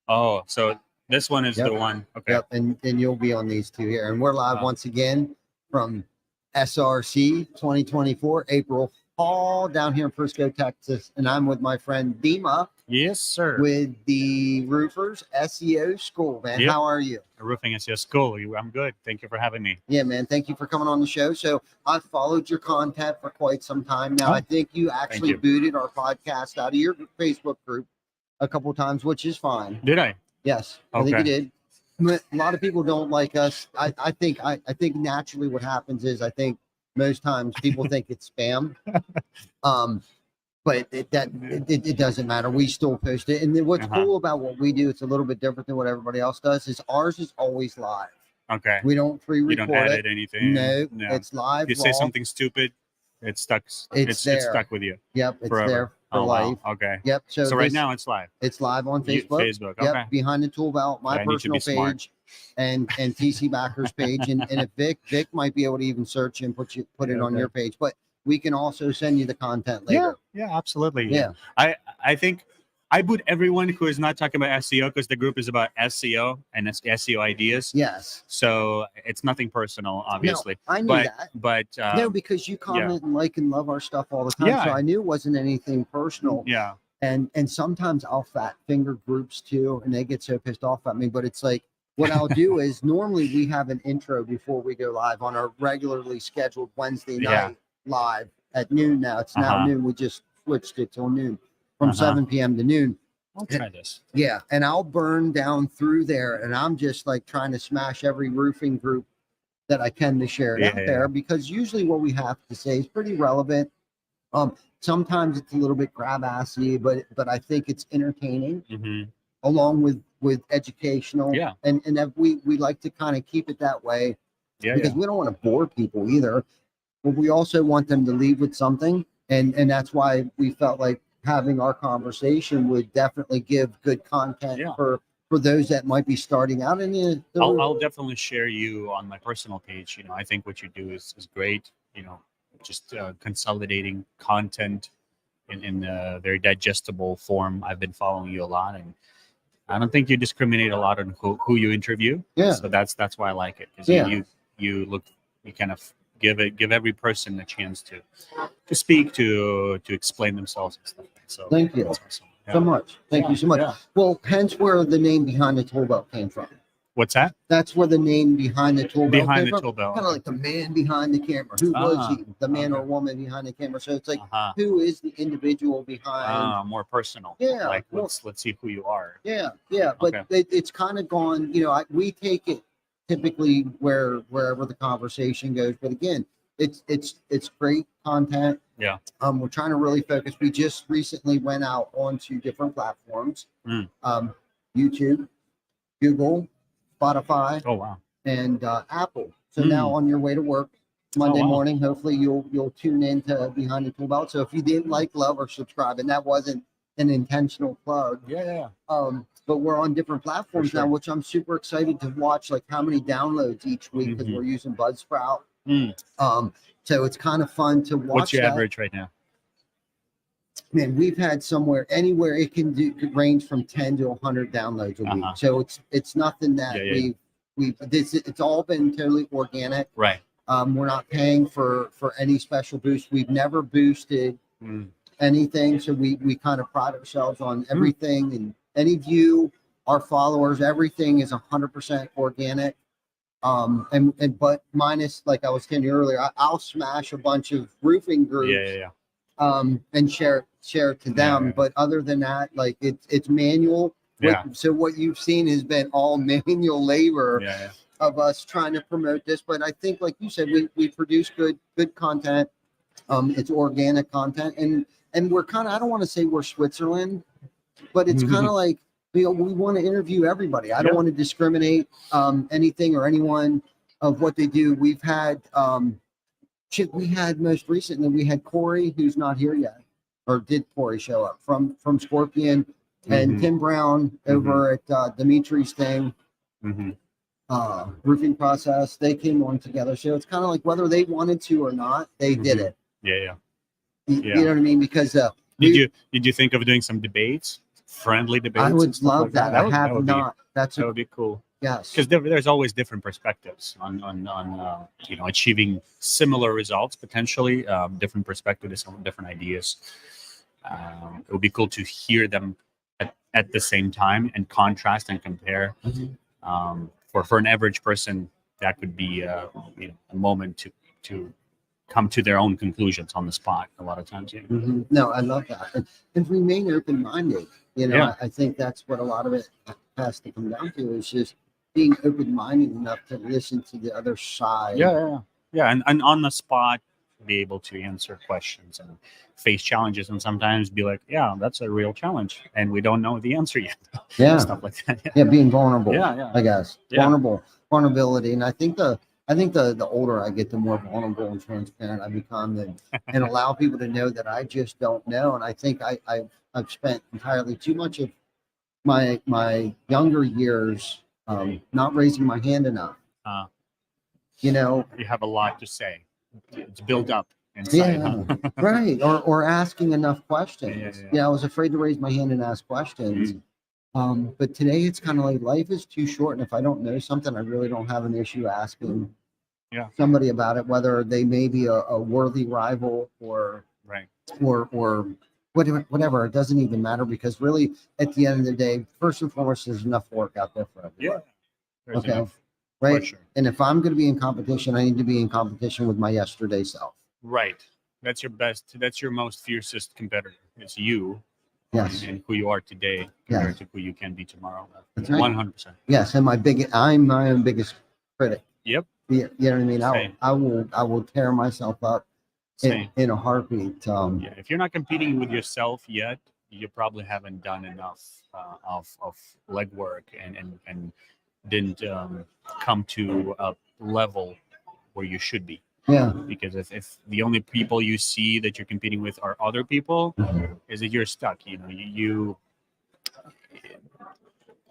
Oh, so this one is Yep. the one. Okay. Yep, and you'll be on these two here. And we're live once again from SRC 2024, April Hall down here in Frisco, Texas. And I'm with my friend Dima Yes, sir. with the Roofers SEO School, man. Yep. How are you? Roofing SEO School. I'm good. Thank you for having me. Yeah, man. Thank you for coming on the show. So I've followed your content for quite some time now. Oh, I think you actually you. booted our podcast out of your Facebook group a couple times, which is fine. Did I? Yes, I think you did. A lot of people don't like us. I think naturally what happens is I think most times people think it's spam. But it doesn't matter. We still post it. And then what's cool about what we do, it's a little bit different than what everybody else does, is ours is always live. Okay. We don't pre-record You don't edit anything. No, it's live. If you say something stupid, it's stuck. It's stuck with you. Yep, it's forever. there for life. Wow. Okay. Yep. So right now it's live. It's live on Facebook. Facebook. Yep. Okay. Behind the ToolBelt, my personal page, and TC Backers page, and if Vic might be able to even search and put it on your page, but we can also send you the content later. Yeah, absolutely. Yeah. I think I boot everyone who is not talking about SEO because the group is about SEO and SEO ideas. Yes. So it's nothing personal, obviously. No, I knew that. But no, because you comment and like and love our stuff all the time. Yeah. So I knew it wasn't anything personal. Yeah. And sometimes I'll fat finger groups too, and they get so pissed off at me. But it's like what I'll do is normally we have an intro before we go live on our regularly scheduled Wednesday night live at noon. Now it's now noon. We just switched it till noon. From 7 p.m. to noon. I'll try this. Yeah, and I'll burn down through there, and I'm just like trying to smash every roofing group that I can to share it out there, because usually what we have to say is pretty relevant. Sometimes it's a little bit grab-assy, but I think it's entertaining, along with educational. Yeah, and we like to kind of keep it that way, because we don't want to bore people either, but we also want them to leave with something, and that's why we felt like having our conversation would definitely give good content for those that might be starting out in the I'll definitely share you on my personal page. I think what you do is great. Just consolidating content in a very digestible form. I've been following you a lot, and I don't think you discriminate a lot on who you interview. Yeah. So that's why I like it, because you kind of give every person a chance to speak, to explain themselves and stuff. So thank you so much. Thank you so much. Well, hence where the name Behind the ToolBelt came from. What's that? That's where the name Behind the ToolBelt Behind came the from. ToolBelt. Kind of like the man behind the camera. Who was he? The man or woman behind the camera. So it's like, who is the individual behind? More personal. Yeah. Like let's see who you are. Yeah. But it's kind of gone. We take it typically wherever the conversation goes. But again, it's great content. Yeah. We're trying to really focus. We just recently went out onto different platforms. YouTube, Google, Spotify. Oh wow. And Apple. So now on your way to work Monday morning, hopefully you'll tune in to Behind the ToolBelt. So if you didn't like, love, or subscribe, and that wasn't an intentional plug. Yeah. But we're on different platforms now, which I'm super excited to watch, like how many downloads each week, because we're using Buzzsprout. So it's kind of fun to watch. What's your average right now? Man, we've had anywhere it can range from 10 to 100 downloads a week. So it's nothing that it's all been totally organic. Right. We're not paying for any special boost. We've never boosted anything. So we kind of pride ourselves on everything, and any view, our followers, everything is 100% organic. But minus, like I was telling you earlier, I'll smash a bunch of roofing groups. And share it to them. But other than that, like it's manual. So what you've seen has been all manual labor of us trying to promote this. But I think, like you said, we produce good content. It's organic content, and we're kind of, I don't want to say we're Switzerland, but it's kind of like we want to interview everybody. I don't want to discriminate anything or anyone of what they do. We've had we had most recently, we had Corey, who's not here yet, or did Corey show up from Scorpion, and Tim Brown over at Dimitri's thing, roofing process. They came on together. So it's kind of like whether they wanted to or not, they did it. Yeah. You know what I mean? Because did you think of doing some debates? friendly debates. I and would stuff love like that. That I would, have not. That's that a would be cool. yes. Because there's always different perspectives on achieving similar results potentially, different perspectives on different ideas. It would be cool to hear them at the same time and contrast and compare. Mhm. For an average person, that could be a moment to come to their own conclusions on the spot. A lot of times, Mhm. No, I love that. And remain open minded. Yeah. I think that's what a lot of it has to come down to is just being open minded enough to listen to the other side. Yeah, and on the spot, be able to answer questions and face challenges, and sometimes be like, yeah, that's a real challenge, and we don't know the answer yet. Yeah. Stuff like that. Yeah, being vulnerable. Yeah. I guess Yeah. vulnerability, and I think the older I get, the more vulnerable and transparent I become, and allow people to know that I just don't know. And I think I've spent entirely too much of my younger years not raising my hand enough. Uh, You know, you have a lot to say. It's built up inside. yeah, Huh? right, or asking enough questions. Yeah. Yeah, I was afraid to raise my hand and ask questions. But today it's kind of like life is too short, and if I don't know something, I really don't have an issue asking somebody about it, whether they may be a worthy rival or Right. or whatever. It doesn't even matter because really, at the end of the day, first and foremost, there's enough work out there for everyone. Yeah. There's Okay. enough, Right. for sure. And if I'm going to be in competition, I need to be in competition with my yesterday self. Right. That's your best. That's your most fiercest competitor. It's you. Yes. And who you are today compared Yes. to who you can be tomorrow. That's right. 100%. Yes, and I'm my own biggest critic. Yep. You know what I mean? Same. I will tear myself up in a heartbeat. Yeah. If you're not competing with yourself yet, you probably haven't done enough of legwork and didn't come to a level where you should be. Yeah. Because if the only people you see that you're competing with are other people, is that you're stuck. You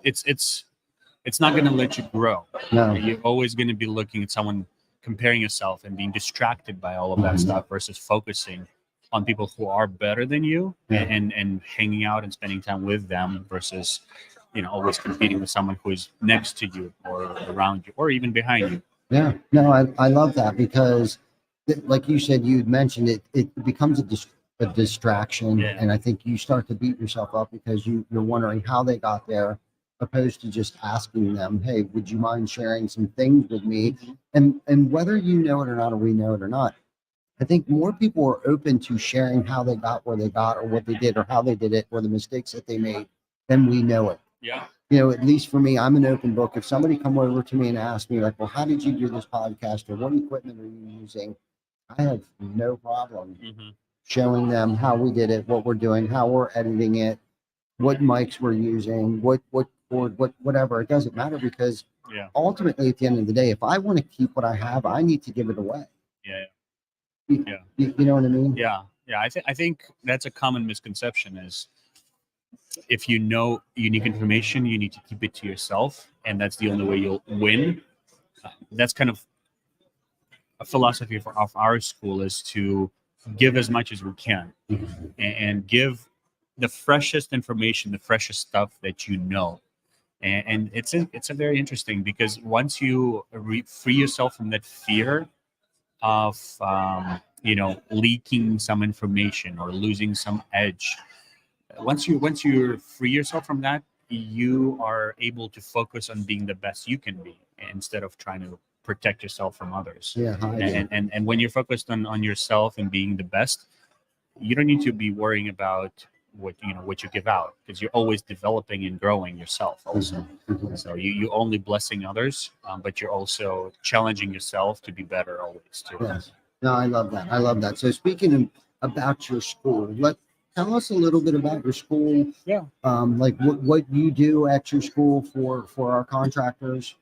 it's not going to let you grow. No. You're always going to be looking at someone, comparing yourself and being distracted by all of that stuff versus focusing on people who are better than you and hanging out and spending time with them versus always competing with someone who is next to you or around you or even behind you. Yeah, no, I love that because, like you said, you'd mentioned it becomes a distraction, and I think you start to beat yourself up because you're wondering how they got there, opposed to just asking them, "Hey, would you mind sharing some things with me?" And whether you know it or not, or we know it or not, I think more people are open to sharing how they got where they got, or what they did, or how they did it, or the mistakes that they made, than we know it. Yeah. At least for me, I'm an open book. If somebody come over to me and ask me like, well, how did you do this podcast or what equipment are you using? I have no problem showing them how we did it, what we're doing, how we're editing it, what mics we're using, what whatever. It doesn't matter because ultimately at the end of the day, if I want to keep what I have, I need to give it away. You know what I mean? Yeah. I think that's a common misconception is if you know unique information, you need to keep it to yourself, and that's the only way you'll win. That's kind of a philosophy of our school is to give as much as we can and give the freshest information, the freshest stuff that you know. And it's a very interesting because once you free yourself from that fear of leaking some information or losing some edge, once you free yourself from that, you are able to focus on being the best you can be instead of trying to protect yourself from others. And when you're focused on yourself and being the best, you don't need to be worrying about what you give out because you're always developing and growing yourself also. So you only blessing others, but you're also challenging yourself to be better always too. Yes. No, I love that. So speaking about your school, tell us a little bit about your school. Yeah. Like what you do at your school for our contractors,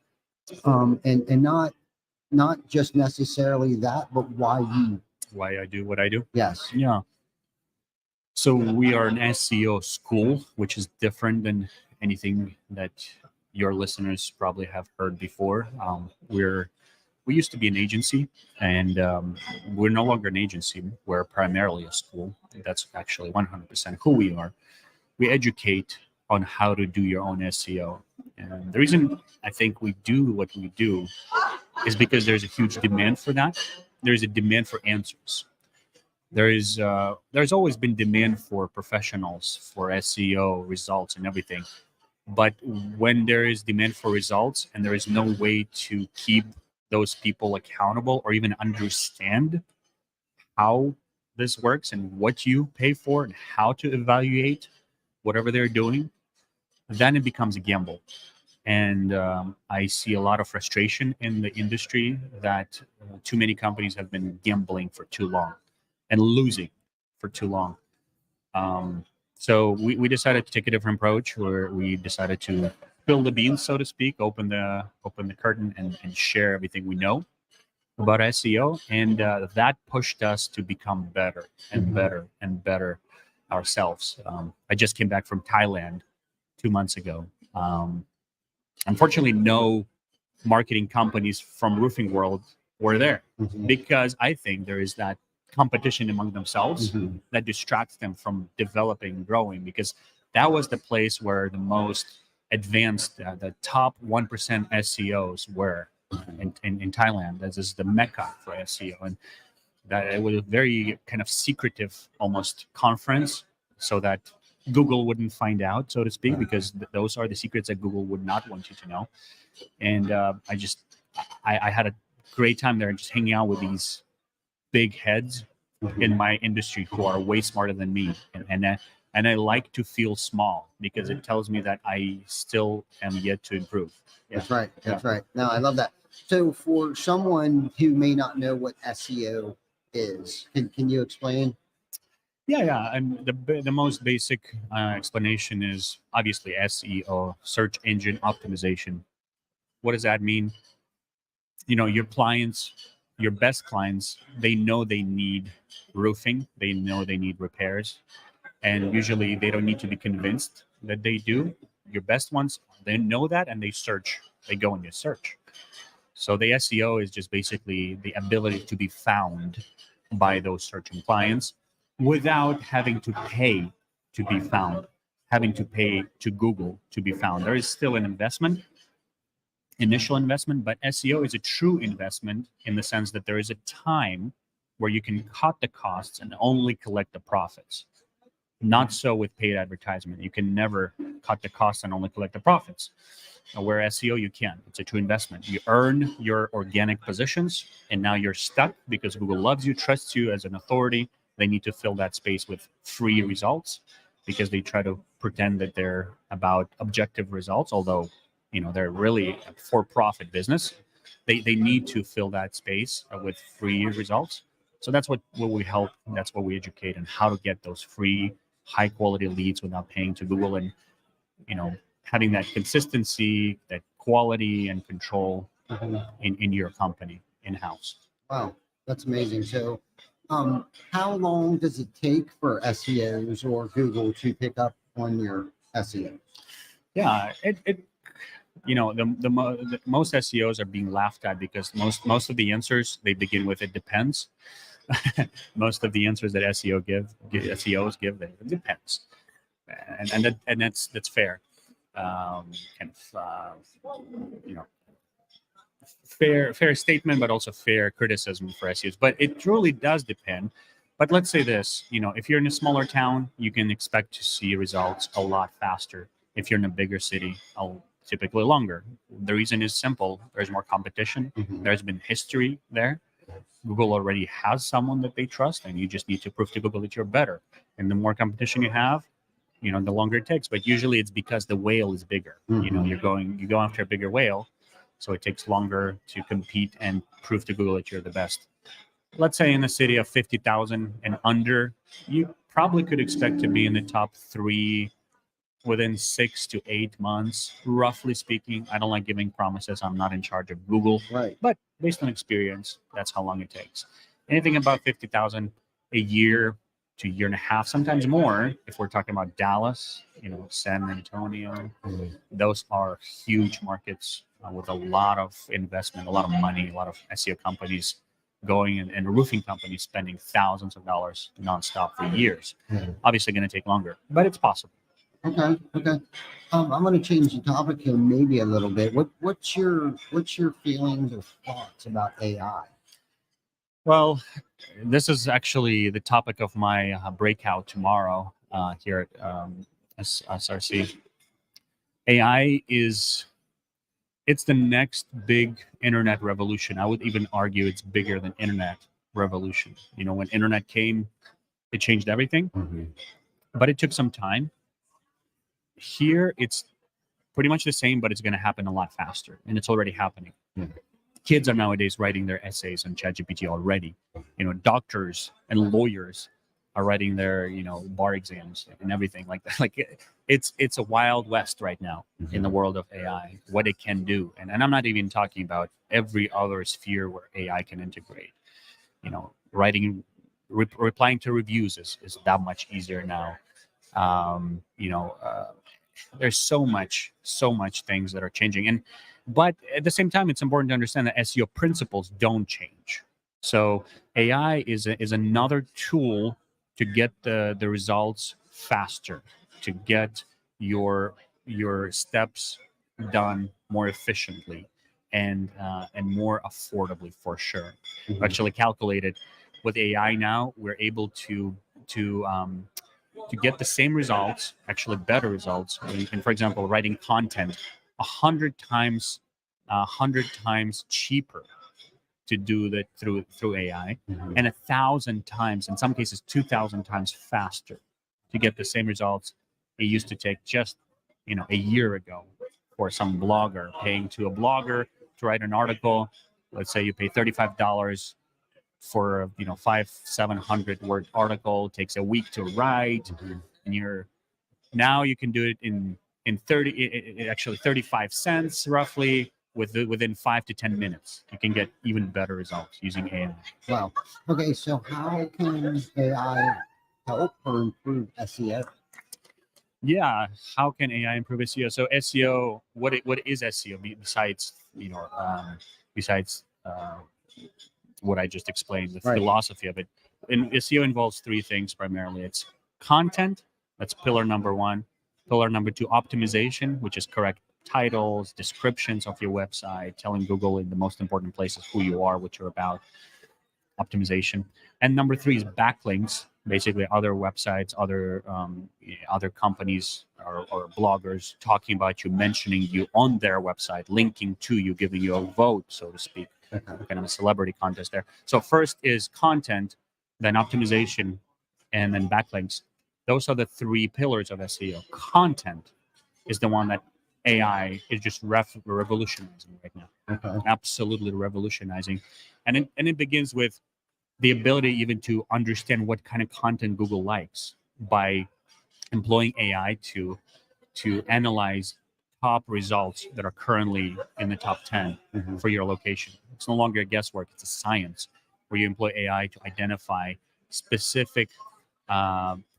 and not just necessarily that, but why I do what I do. Yes. Yeah. So we are an SEO school, which is different than anything that your listeners probably have heard before. We used to be an agency, and we're no longer an agency. We're primarily a school. That's actually 100% who we are. We educate on how to do your own SEO. And the reason I think we do what we do is because there's a huge demand for that. There's a demand for answers. There's always been demand for professionals for SEO results and everything. But when there is demand for results and there is no way to keep those people accountable or even understand how this works and what you pay for and how to evaluate whatever they're doing, then it becomes a gamble. And I see a lot of frustration in the industry that too many companies have been gambling for too long and losing for too long. So we decided to take a different approach where we decided to spill the beans, so to speak, open the curtain and share everything we know about SEO. And that pushed us to become better and better and better ourselves. I just came back from Thailand 2 months ago. Unfortunately, no marketing companies from roofing world were there because I think there is that competition among themselves that distracts them from developing and growing, because that was the place where the most advanced, the top 1% SEOs were in Thailand. This is the mecca for SEO. And that it was a very kind of secretive almost conference so that Google wouldn't find out, so to speak, because those are the secrets that Google would not want you to know. And I had a great time there, just hanging out with these big heads in my industry who are way smarter than me, and I like to feel small because it tells me that I still am yet to improve. Yeah. That's right. That's right. No, I love that. So for someone who may not know what SEO is, can you explain? Yeah. And the most basic explanation is obviously SEO, search engine optimization. What does that mean? Your clients, your best clients, they know they need roofing, they know they need repairs, and usually they don't need to be convinced that they do. Your best ones, they know that, and they go and they search. So the SEO is just basically the ability to be found by those searching clients without having to pay to be found, having to pay to Google to be found. There is still an initial investment, but SEO is a true investment in the sense that there is a time where you can cut the costs and only collect the profits. Not so with paid advertisement. You can never cut the costs and only collect the profits. Where SEO, you can. It's a true investment. You earn your organic positions, and now you're stuck because Google loves you, trusts you as an authority. They need to fill that space with free results because they try to pretend that they're about objective results, although they're really a for-profit business. They need to fill that space with free results. So that's what we help. That's what we educate on how to get those free, high-quality leads without paying to Google, and having that consistency, that quality and control in your company in-house. Wow, that's amazing. So how long does it take for SEOs or Google to pick up on your SEO? Yeah, the most SEOs are being laughed at because most of the answers, they begin with "it depends." Most of the answers that SEOs give, it depends, and that's fair. Fair statement, but also fair criticism for SEOs. But it truly does depend. But let's say this, if you're in a smaller town, you can expect to see results a lot faster. If you're in a bigger city, typically longer. The reason is simple. There's more competition. There's been history there. Google already has someone that they trust, and you just need to prove to Google that you're better. And the more competition you have, the longer it takes. But usually it's because the whale is bigger. You go after a bigger whale, so it takes longer to compete and prove to Google that you're the best. Let's say in a city of 50,000 and under, you probably could expect to be in the top 3 within 6 to 8 months, roughly speaking. I don't like giving promises. I'm not in charge of Google. Right. But based on experience, that's how long it takes. Anything about 50,000 a year to a year and a half, sometimes more. If we're talking about Dallas, San Antonio, those are huge markets with a lot of investment, a lot of money, a lot of SEO companies going and roofing companies spending thousands of dollars nonstop for years. Obviously going to take longer, but it's possible. Okay. Okay. I'm going to change the topic here maybe a little bit. What's your feelings or thoughts about AI? Well, this is actually the topic of my breakout tomorrow here at SRC. AI is it's the next big internet revolution. I would even argue it's bigger than internet revolution. When internet came, it changed everything, Mm-hmm. but it took some time. Here, it's pretty much the same, but it's going to happen a lot faster, and it's already happening. Yeah. Kids are nowadays writing their essays on ChatGPT already. Doctors and lawyers are writing their bar exams and everything like that. Like it's a wild west right now in the world of AI, what it can do, and I'm not even talking about every other sphere where AI can integrate. Writing, replying to reviews is that much easier now. Um, you know, uh, there's so much things that are changing, but at the same time, it's important to understand that SEO principles don't change. So AI is another tool to get the results faster, to get your steps done more efficiently and more affordably, for sure. Actually calculated with AI now, we're able to um, to get the same results, actually better results. And for example, writing content 100 times, 100 times cheaper to do that through AI, and 1,000 times, in some cases, 2,000 times faster to get the same results it used to take just a year ago for some blogger paying to a blogger to write an article. Let's say you pay $35 for a 500-700 word article. It takes a week to write, and now you can do it in 30, actually 35 cents roughly, within 5 to 10 minutes. You can get even better results using AI. Wow. Okay. So how can AI help or improve SEO? Yeah, how can AI improve SEO? So SEO, what is SEO besides besides what I just explained, the Right. philosophy of it? And SEO involves three things primarily. It's content, that's pillar number one. Pillar number two, optimization, which is correct titles, descriptions of your website, telling Google in the most important places who you are, what you're about, optimization. And number three is backlinks, basically other websites, other companies or bloggers talking about you, mentioning you on their website, linking to you, giving you a vote, so to speak, kind of a celebrity contest there. So first is content, then optimization, and then backlinks. Those are the three pillars of SEO. Content is the one that AI is just revolutionizing right now. Okay. Absolutely revolutionizing, and it begins with the ability even to understand what kind of content Google likes by employing AI to analyze top results that are currently in the top 10 for your location. It's no longer guesswork; it's a science where you employ AI to identify specific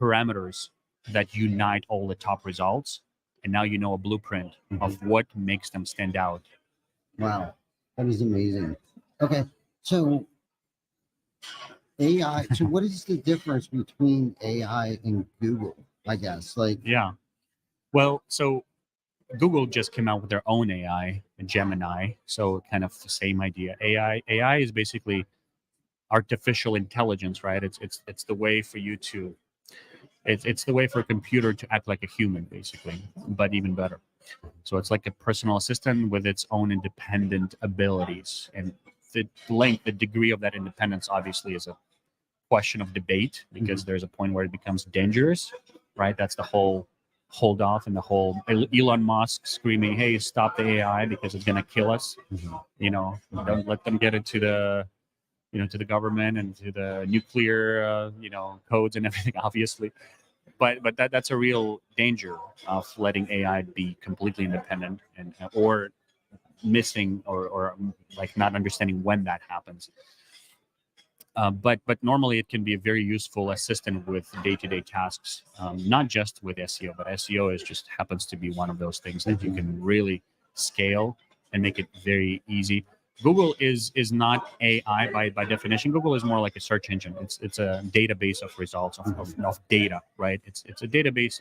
parameters that unite all the top results, and now you know a blueprint of what makes them stand out. Wow. That is amazing. Okay. So AI. So what is the difference between AI and Google? I guess like Yeah. Well, so Google just came out with their own AI, Gemini. So kind of the same idea. AI is basically artificial intelligence, right? It's the way for you to it's the way for a computer to act like a human, basically, but even better. So it's like a personal assistant with its own independent abilities, and the degree of that independence obviously is a question of debate because there's a point where it becomes dangerous, right? That's the whole hold off and the whole Elon Musk screaming, "Hey, stop the AI because it's going to kill us." Don't let them get it to the government and to the nuclear codes and everything, obviously. But that's a real danger of letting AI be completely independent and or missing or like not understanding when that happens. But normally it can be a very useful assistant with day-to-day tasks, not just with SEO, but SEO is just happens to be one of those things that you can really scale and make it very easy. Google is not AI by definition. Google is more like a search engine. It's a database of results of data, right? It's a database,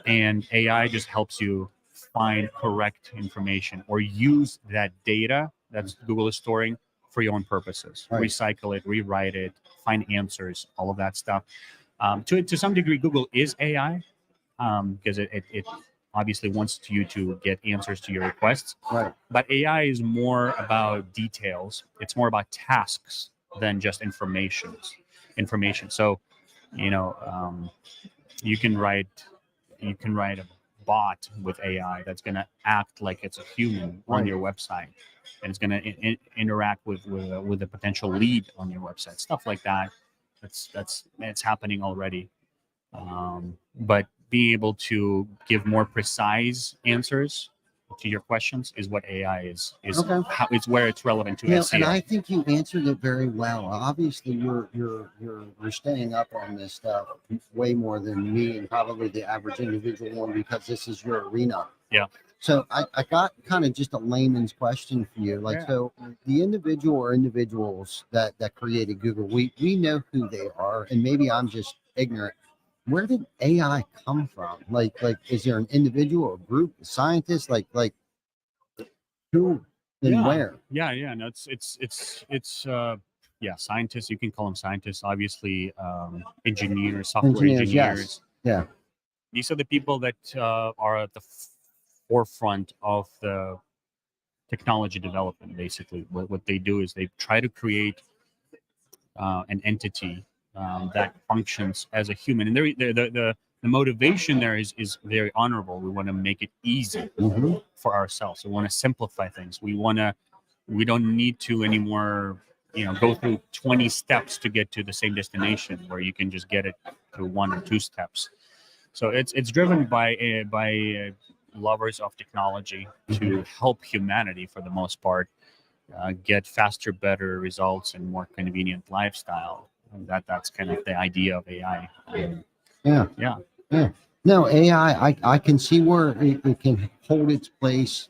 and AI just helps you find correct information or use that data that Google is storing for your own purposes. Right. Recycle it, rewrite it, find answers, all of that stuff. To some degree, Google is AI because it obviously wants you to get answers to your requests. Right. But AI is more about details. It's more about tasks than just information. So, you know, you can write a bot with AI that's going to act like it's a human on Right. your website, and it's going to interact with a potential lead on your website, stuff like that. It's happening already. But being able to give more precise answers to your questions is what AI is Okay. how it's where it's relevant to You know, SEO. and I think you answered it very well. Obviously, you're staying up on this stuff way more than me and probably the average individual one, because this is your arena. Yeah. So I got kind of just a layman's question for you. Like, Yeah. so the individual or individuals that created Google, we know who they are, and maybe I'm just ignorant. Where did AI come from? Like, is there an individual, a group, a scientist? Like who and Yeah. where? Yeah. No, yeah, scientists. You can call them scientists. Obviously, engineers, software Engineers, yes. engineers. Yeah. These are the people that are at the forefront of the technology development. Basically, what they do is they try to create an entity that functions as a human, and the motivation there is very honorable. We want to make it easy Mhm. for ourselves. We want to simplify things. We don't need to anymore, go through 20 steps to get to the same destination, where you can just get it through 1 or 2 steps. So it's driven by lovers of technology to help humanity, for the most part, get faster, better results and more convenient lifestyle. And that's kind of the idea of AI. Yeah. Yeah. No, AI, I can see where it can hold its place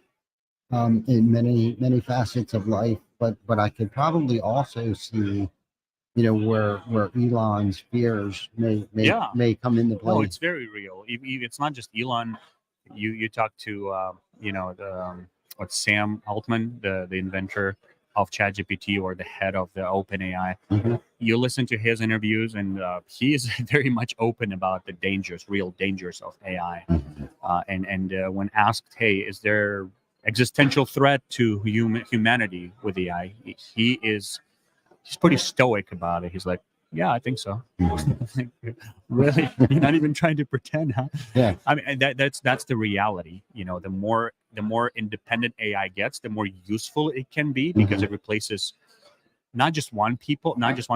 in many facets of life, but I could probably also see, where Elon's fears Yeah. may come into play. Oh, it's very real. It's not just Elon. You talk to what's Sam Altman, the inventor of ChatGPT, or the head of the OpenAI. Mhm. You listen to his interviews, and he is very much open about the real dangers of AI. Mhm. And when asked, "Hey, is there existential threat to humanity with AI?" he's pretty stoic about it. He's like, "Yeah, I think so." Really? You're not even trying to pretend, huh? Yeah. I mean, and that's the reality. The more independent AI gets, the more useful it can be, because it replaces not just one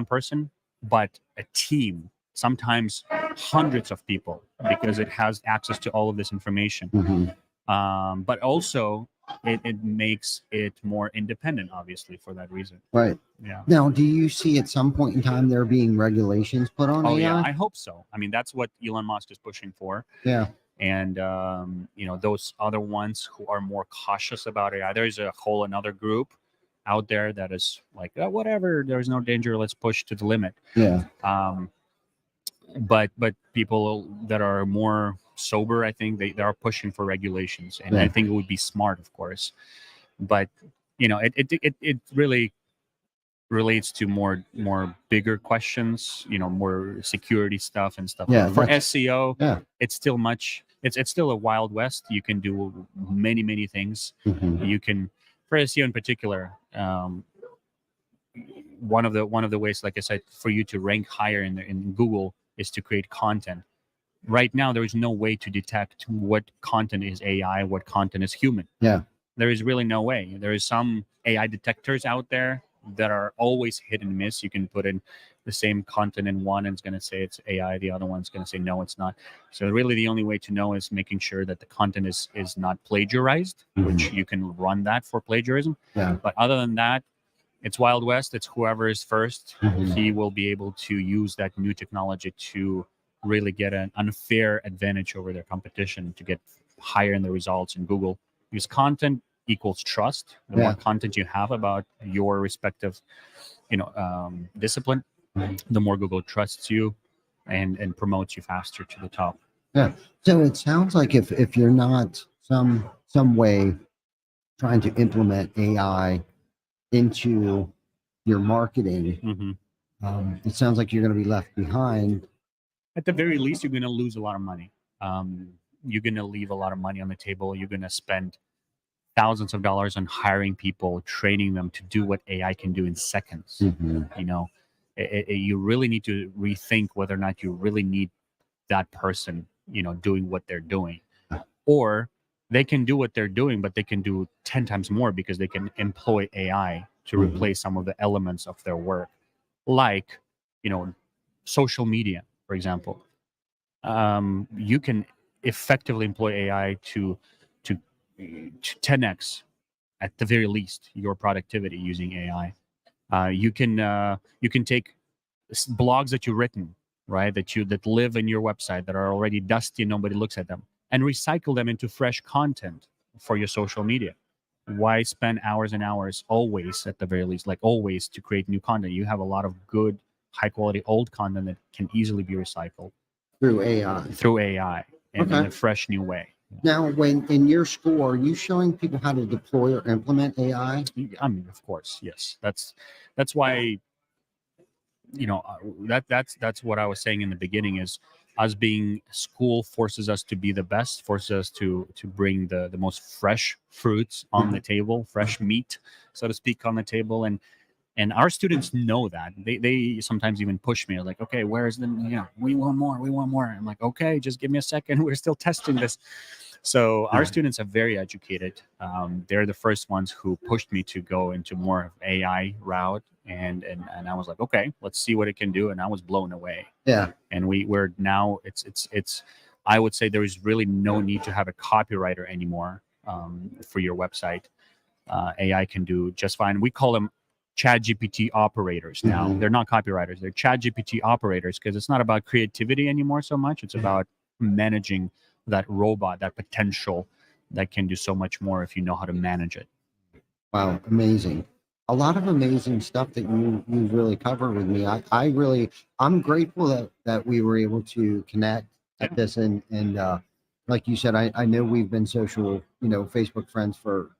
person, but a team, sometimes hundreds of people, because it has access to all of this information. Mhm. But also it makes it more independent, obviously, for that reason. Right. Yeah. Now, do you see at some point in time there being regulations put on Oh AI? yeah, I hope so. I mean, that's what Elon Musk is pushing for. Yeah. And those other ones who are more cautious about AI, there's a whole another group out there that is like, "Oh, whatever, there's no danger, let's push to the limit." Yeah. But people that are more sober, I think they are pushing for regulations, and Yeah. I think it would be smart, of course. But it really relates to more bigger questions, more security stuff and stuff. Yeah, For that's- SEO, Yeah. it's still it's still a wild west. You can do many things. Mhm. You can, for SEO in particular, one of the ways, like I said, for you to rank higher in Google is to create content. Right now, there is no way to detect what content is AI, what content is human. Yeah. There is really no way. There is some AI detectors out there that are always hit and miss. You can put in the same content in one, and it's going to say it's AI. The other one's going to say no, it's not. So really, the only way to know is making sure that the content is not plagiarized, which you can run that for plagiarism. Yeah. But other than that, it's Wild West. It's whoever is first. Mhm. He will be able to use that new technology to really get an unfair advantage over their competition, to get higher in the results in Google. Because content equals trust. The more content you have about your respective, discipline, the more Google trusts you and promotes you faster to the top. Yeah. So it sounds like if you're not some way trying to implement AI into your marketing, Hmm. it sounds like you're going to be left behind. At the very least, you're going to lose a lot of money. You're going to leave a lot of money on the table. You're going to spend thousands of dollars on hiring people, training them to do what AI can do in seconds. Mhm. You know, you really need to rethink whether or not you really need that person, doing what they're doing, or they can do what they're doing, but they can do 10 times more because they can employ AI to Mhm. replace some of the elements of their work, like, you know, social media, for example. You can effectively employ AI to 10x at the very least your productivity using AI. You can take blogs that you've written, right, that live in your website that are already dusty and nobody looks at them, and recycle them into fresh content for your social media. Why spend hours and hours, always at the very least, like always, to create new content? You have a lot of good, high quality old content that can easily be recycled Through AI. through AI in Okay. a fresh new way. Now, when in your school, are you showing people how to deploy or implement AI? I mean, of course, yes. That's why, that's what I was saying in the beginning, is us being school forces us to be the best, forces us to bring the most fresh fruits on the table, fresh meat, so to speak, on the table. And our students know that. They sometimes even push me, like, okay, where's the, we want more, we want more. I'm like, okay, just give me a second, we're still testing this. So our students are very educated. They're the first ones who pushed me to go into more of AI route, and I was like, okay, let's see what it can do, and I was blown away. Yeah. And we're now, it's I would say there is really no need to have a copywriter anymore, for your website. AI can do just fine. We call them Chat GPT operators now. Mhm. They're not copywriters. They're Chat GPT operators, because it's not about creativity anymore so much. It's about managing that robot, that potential that can do so much more if you know how to manage it. Wow, amazing. A lot of amazing stuff that you really covered with me. I really I'm grateful that we were able to connect at Yeah. this and like you said, I know we've been social, Facebook friends for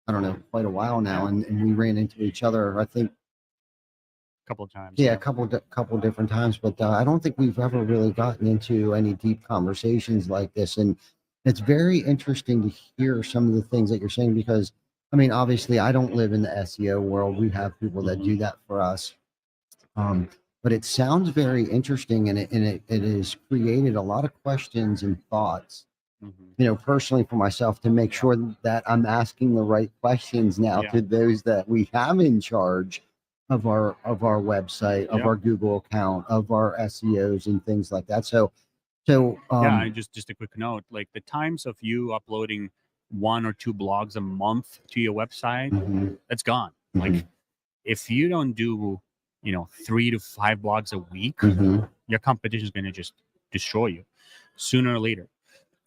I don't know, quite a while now, Yeah. and we ran into each other, I think, A couple of times. yeah, Yeah. a couple different times, but I don't think we've ever really gotten into any deep conversations like this. And it's very interesting to hear some of the things that you're saying because, I mean, obviously, I don't live in the SEO world. We have people that do that for us. But it sounds very interesting, and it has created a lot of questions and thoughts, Hmm. personally for myself to make Yeah. sure that I'm asking the right questions now Yeah. to those that we have in charge of our website, of Yeah. our Google account, of our SEOs and things like that. So Yeah. And just a quick note, like the times of you uploading one or two blogs a month to your website, mhm, that's gone. mhm, Like, if you don't do, 3 to 5 blogs a week, mhm, your competition is going to just destroy you sooner or later.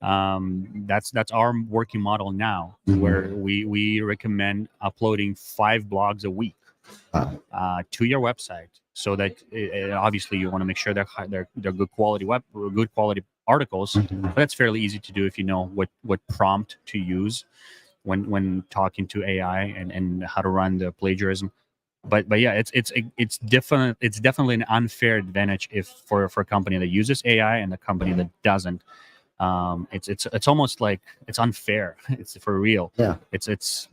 That's our working model now, where mhm. we recommend uploading 5 blogs a week, to your website, so that obviously you want to make sure they're good quality articles. Mhm. But that's fairly easy to do if you know what prompt to use when talking to AI, and how to run the plagiarism. But yeah, it's definitely an unfair advantage if for a company that uses AI and a company that doesn't. It's almost like it's unfair. It's for real. Yeah. It's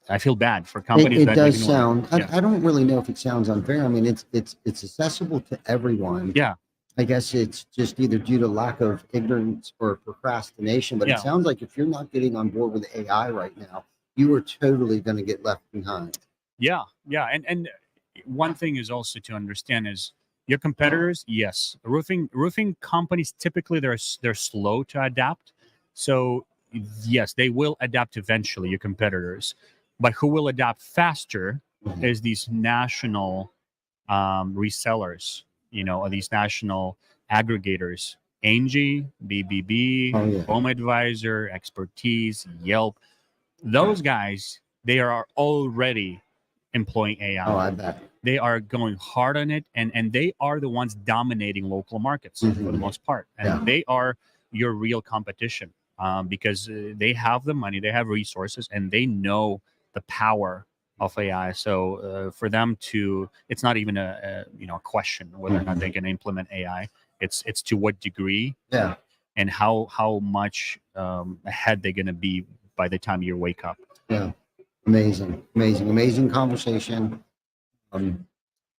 I feel bad for It, companies it that does ignore it. sound. Yeah. I don't really know if it sounds unfair. I mean, it's accessible to everyone. Yeah. I guess it's just either due to lack of ignorance or procrastination. But it Yeah. sounds like if you're not getting on board with AI right now, you are totally going to get left behind. Yeah. Yeah. And one thing is also to understand is your competitors. Yes, roofing companies typically they're slow to adapt. So yes, they will adapt eventually. Your competitors, but who will adapt faster Mhm. is these national, resellers. Or these national aggregators. Angie, BBB, Oh yeah. Home Advisor, Expertise, Yelp. Those guys, they are already employing Oh, AI. I bet. They are going hard on it, and they are the ones dominating local markets for the Mhm. most part, and Yeah. they are your real competition, because they have the money, they have resources, and they know the power of AI. So for them to, it's not even a question whether or not they can implement AI. It's to what degree, Yeah. and how much ahead they're going to be by the time you wake up. Yeah. Amazing conversation.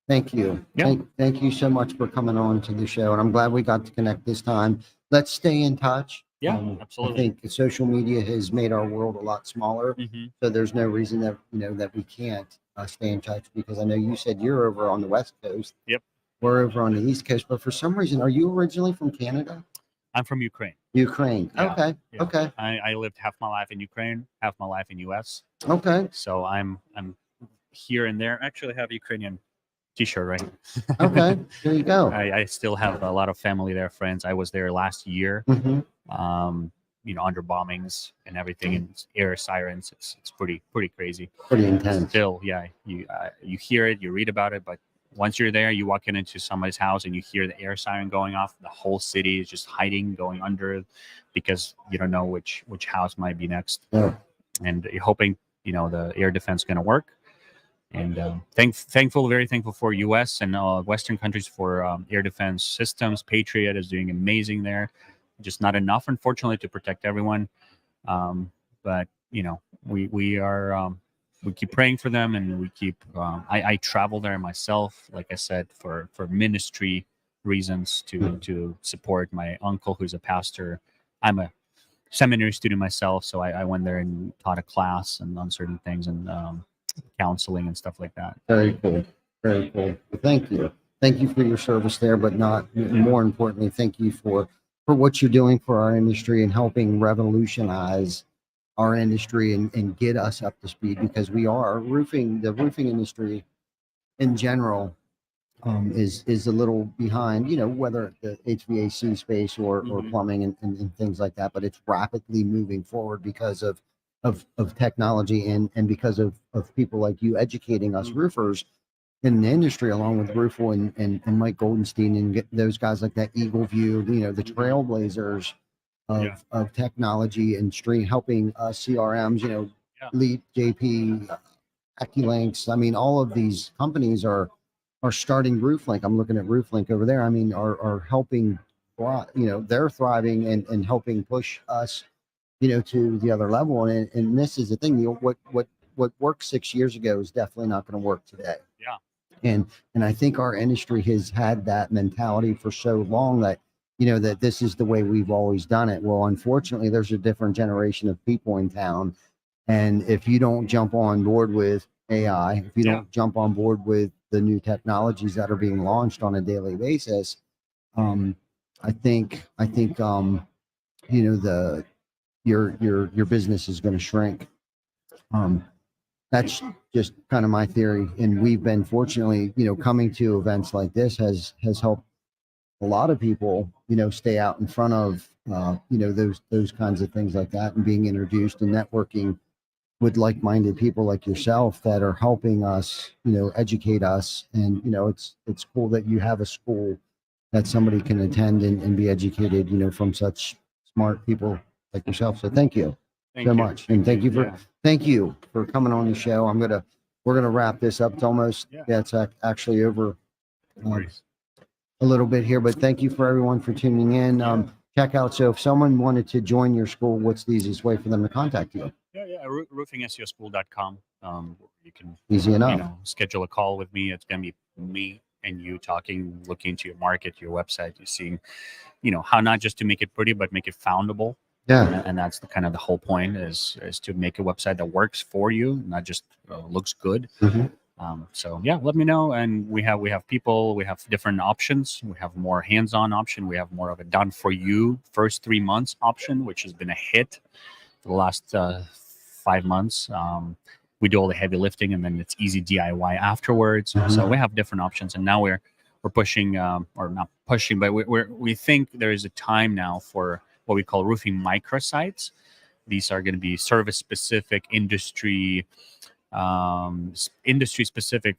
Thank you. Yeah. Thank you so much for coming on to the show. And I'm glad we got to connect this time. Let's stay in touch. Yeah, I absolutely. think social media has made our world a lot smaller. Mhm. So there's no reason that, that we can't stay in touch, because I know you said you're over on the West Coast. Yep. We're over on the East Coast, but for some reason, are you originally from Canada? I'm from Ukraine. Ukraine. Yeah, Okay. yeah. Okay. I lived half my life in Ukraine, half my life in US. Okay. So I'm here and there. Actually, I have Ukrainian T-shirt, right? Okay. There you go. I still have a lot of family there, friends. I was there last year. hmm Under bombings and everything, and air sirens. It's pretty crazy. Pretty intense. Still, yeah, you hear it, you read about it, but once you're there, you walk into somebody's house and you hear the air siren going off. The whole city is just hiding, going under, because you don't know which house might be next. Yeah. And you're hoping the air defense is going to work. And very thankful for U.S. and Western countries for air defense systems. Patriot is doing amazing there. Just not enough, unfortunately, to protect everyone. But we are we keep praying for them, and we keep. I travel there myself, like I said, for ministry reasons, to support my uncle, who's a pastor. I'm a seminary student myself, so I went there and taught a class and on certain things, and counseling and stuff like that. Very cool. Very cool. Thank you. Thank you for your service there, but more importantly, thank you for what you're doing for our industry and helping revolutionize our industry and get us up to speed, because the roofing industry in general is a little behind, whether the HVAC space or plumbing and things like that, but it's rapidly moving forward because of technology and because of people like you educating us roofers in the industry, along with Rufo and Mike Goldenstein and get those guys like that, Eagle View, the trailblazers of technology and stream, helping CRMs, Leap, JP, AccuLinks. I mean, all of these companies are starting RoofLink. I'm looking at RoofLink over there. I mean, are helping, they're thriving and helping push us, to the other level. And this is the thing, what worked 6 years ago is definitely not going to work today. Yeah. And I think our industry has had that mentality for so long that, that this is the way we've always done it. Well, unfortunately, there's a different generation of people in town. And if you don't jump on board with AI, if you don't jump on board with the new technologies that are being launched on a daily basis, I think your business is going to shrink. That's just kind of my theory. And we've been fortunately, coming to events like this has helped a lot of people, stay out in front of, those kinds of things like that, and being introduced and networking with like-minded people like yourself that are helping us, educate us. And, it's cool that you have a school that somebody can attend and be educated, from such smart people like yourself. So thank you so much. And thank you for coming on the show. We're going to wrap this up. It's almost, it's actually over a little bit here, but thank you for everyone for tuning in. Check out. So if someone wanted to join your school, what's the easiest way for them to contact you? roofingseoschool.com. You can Easy enough. Schedule a call with me. It's going to be me and you talking, looking into your market, your website. You're seeing, how not just to make it pretty, but make it foundable. Yeah. And that's the whole point is to make a website that works for you, not just looks good. So let me know. And we have people, we have different options. We have more hands-on option. We have more of a done for you first 3 months option, which has been a hit for the last 5 months. We do all the heavy lifting, and then it's easy DIY afterwards. So we have different options, and now we're pushing, or not pushing, but we think there is a time now for what we call roofing microsites. These are going to be service specific, industry specific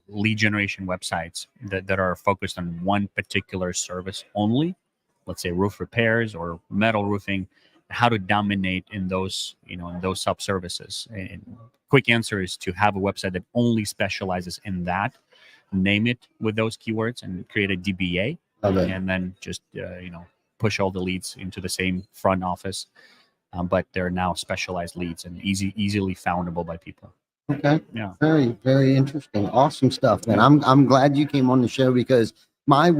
lead generation websites that are focused on one particular service only. let's say roof repairs or metal roofing, how to dominate in those, in those sub services. And quick answer is to have a website that only specializes in that. Name it with those keywords and create a DBA, and then just push all the leads into the same front office. But they're now specialized leads and easily foundable by people. Okay. Yeah. Very, very interesting. Awesome stuff, man. I'm glad you came on the show, because I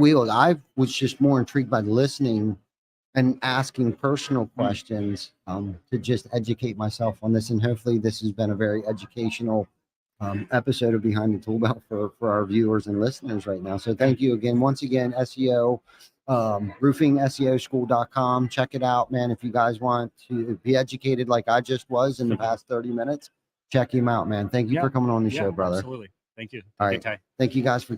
was just more intrigued by listening and asking personal questions to just educate myself on this. And hopefully this has been a very educational episode of Behind the Tool Belt for our viewers and listeners right now. So thank you again. Once again, SEO, roofingseoschool.com. Check it out, man. If you guys want to be educated like I just was in the past 30 minutes, check him out, man. Thank you for coming on the show, brother. Absolutely. Thank you. All right. Thank you guys for